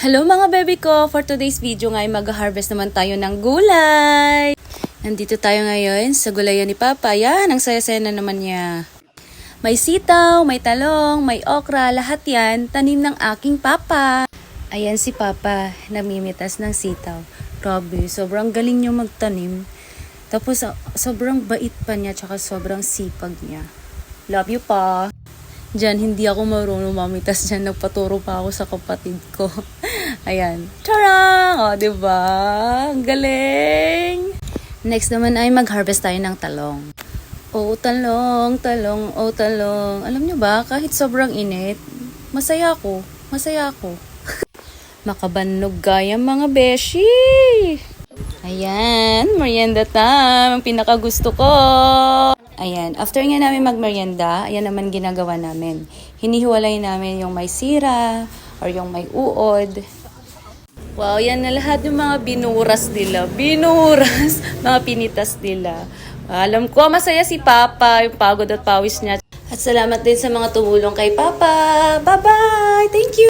Hello mga baby ko! For today's video nga ay mag-harvest naman tayo ng gulay. Nandito tayo ngayon sa gulayan ni Papa. Yan, ang saya-saya na naman niya. May sitaw, may talong, may okra, lahat yan tanim ng aking Papa. Ayan si Papa, namimitas ng sitaw. Grabe, sobrang galing niya magtanim. Tapos sobrang bait pa niya, tsaka sobrang sipag niya. Love you pa! Diyan, hindi ako marunong mamitas dyan. Nagpaturo pa ako sa kapatid ko. Ayan. Charang! O, diba? Ang galing! Next naman ay mag-harvest tayo ng talong. Oh, talong, talong, oh, talong. Alam nyo ba, kahit sobrang init, masaya ako. Masaya ako. Makabannog gaya mga beshi! Ayan, merienda time. Ang pinakagusto ko. Ayan, after nga namin magmerienda, ayan naman ginagawa namin. Hinihiwalay namin yung may sira or yung may uod. Wow, yan na lahat yung mga binuras nila. Binuras! Mga pinitas nila. Alam ko, masaya si Papa, yung pagod at pawis niya. At salamat din sa mga tumulong kay Papa. Bye-bye! Thank you!